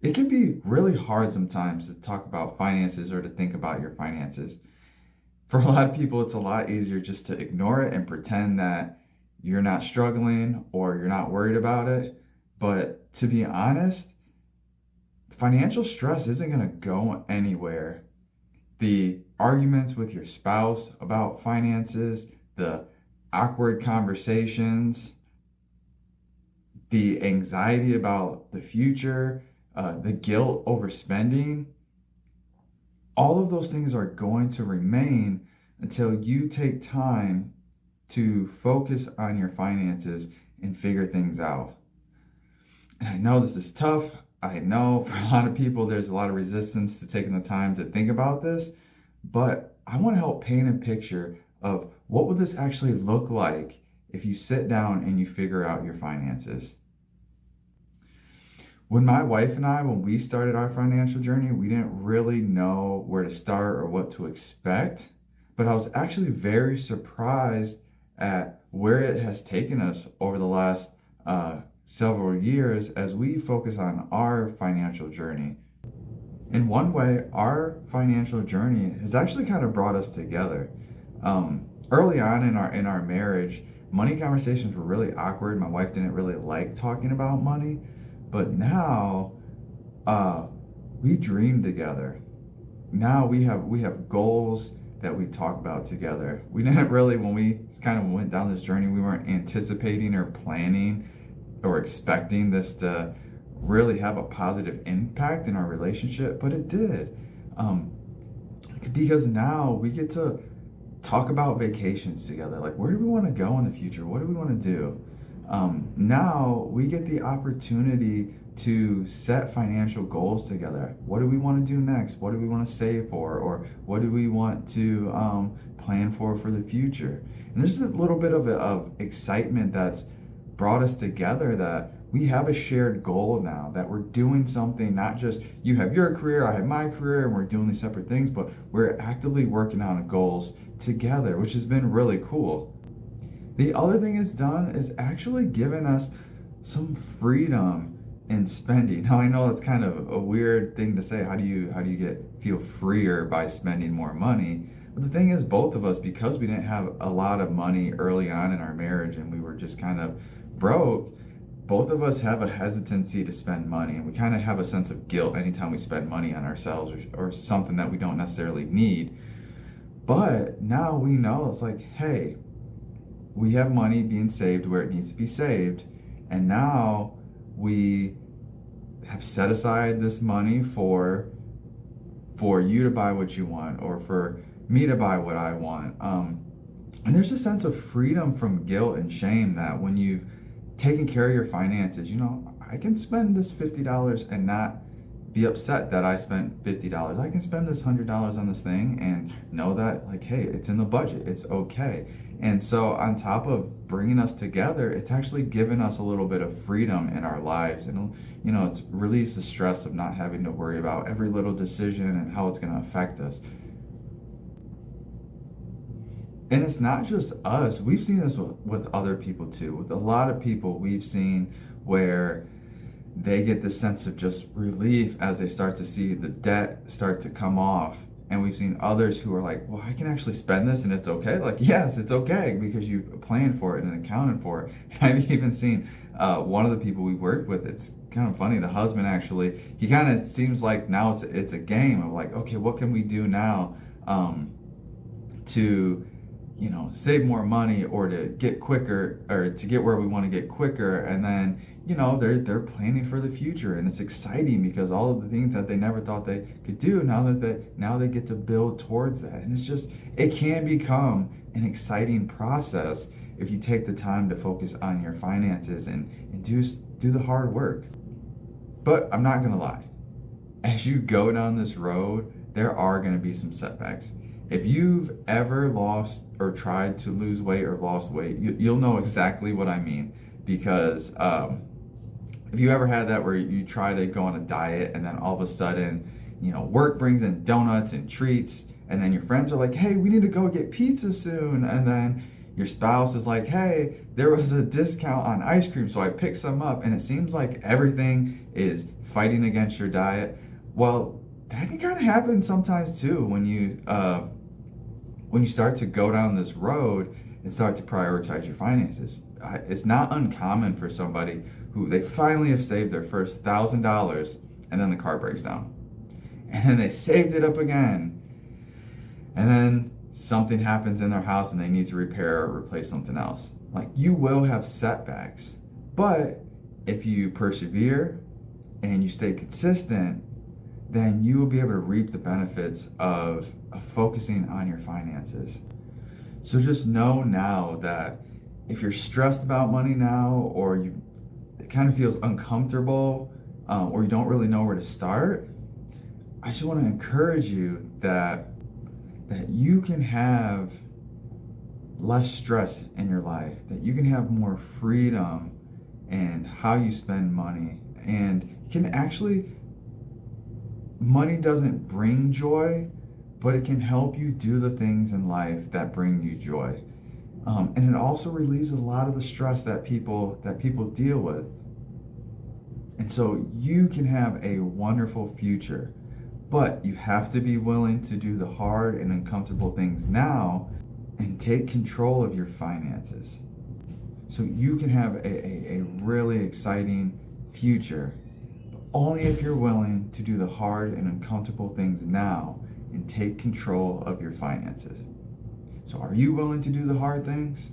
It can be really hard sometimes to talk about finances or to think about your finances. For a lot of people, it's a lot easier just to ignore it and pretend that you're not struggling or you're not worried about it. But to be honest, financial stress isn't going to go anywhere. The arguments with your spouse about finances, the awkward conversations, the anxiety about the future, the guilt over spending, all of those things are going to remain until you take time to focus on your finances and figure things out. And I know this is tough. I know for a lot of people, there's a lot of resistance to taking the time to think about this, but I want to help paint a picture of what would this actually look like if you sit down and you figure out your finances. When my wife and I, when we started our financial journey, we didn't really know where to start or what to expect. But I was actually very surprised at where it has taken us over the last several years as we focus on our financial journey. In one way, our financial journey has actually kind of brought us together. Early on in our marriage, money conversations were really awkward. My wife didn't really like talking about money, but now uh, we dream together. Now we have goals that we talk about together. We didn't really, when we kind of went down this journey, we weren't anticipating or planning or expecting this to really have a positive impact in our relationship, but it did. Um, because now we get to talk about vacations together. Like, where do we want to go in the future? What do we want to do? Now we get the opportunity to set financial goals together. What do we want to do next? What do we want to save for? Or what do we want to plan for the future? And there's a little bit of excitement that's brought us together, that we have a shared goal now, that we're doing something, not just you have your career, I have my career, and we're doing these separate things, but we're actively working on goals together, which has been really cool. The other thing it's done is actually given us some freedom in spending. Now I know it's kind of a weird thing to say. How do you get feel freer by spending more money? But the thing is, both of us, because we didn't have a lot of money early on in our marriage and we were just kind of broke, both of us have a hesitancy to spend money, and we kind of have a sense of guilt anytime we spend money on ourselves or something that we don't necessarily need. But now we know it's like, hey, we have money being saved where it needs to be saved, and now we have set aside this money for you to buy what you want, or for me to buy what I want. And there's a sense of freedom from guilt and shame that when you've taken care of your finances, I can spend this $50 and not be upset that I spent $50. I can spend this $100 on this thing and know that, like, hey, it's in the budget. It's okay. And so on top of bringing us together, it's actually given us a little bit of freedom in our lives. And, it relieves the stress of not having to worry about every little decision and how it's going to affect us. And it's not just us. We've seen this with other people too. With a lot of people, we've seen where they get this sense of just relief as they start to see the debt start to come off. And we've seen others who are like, well, I can actually spend this and it's okay. Like, yes, it's okay because you planned for it and accounted for it. And I've even seen one of the people we worked with, it's kind of funny, the husband actually, he kind of seems like now it's a game of like, okay, what can we do now to save more money or to get quicker or to get where we want to get quicker. And then, they're planning for the future, and it's exciting because all of the things that they never thought they could do, now they get to build towards that. And it can become an exciting process if you take the time to focus on your finances and do the hard work. But I'm not gonna lie, as you go down this road, there are gonna be some setbacks. If you've ever lost or tried to lose weight or lost weight, you'll know exactly what I mean. Because if you ever had that where you try to go on a diet and then all of a sudden, work brings in donuts and treats, and then your friends are like, hey, we need to go get pizza soon. And then Your spouse is like, hey, there was a discount on ice cream, so I picked some up, and it seems like everything is fighting against your diet. Well, that can kind of happen sometimes too when you start to go down this road and start to prioritize your finances. It's not uncommon for somebody who they finally have saved their first $1,000 and then the car breaks down. And then they saved it up again. And then something happens in their house and they need to repair or replace something else. Like, you will have setbacks. But if you persevere and you stay consistent, then you will be able to reap the benefits of focusing on your finances. So just know now that if you're stressed about money now, or it kind of feels uncomfortable, or you don't really know where to start, I just want to encourage you that you can have less stress in your life, that you can have more freedom in how you spend money, and can actually, money doesn't bring joy, but it can help you do the things in life that bring you joy. And it also relieves a lot of the stress that people deal with. And so you can have a wonderful future, but you have to be willing to do the hard and uncomfortable things now and take control of your finances. So you can have a really exciting future, but only if you're willing to do the hard and uncomfortable things now and take control of your finances. So are you willing to do the hard things?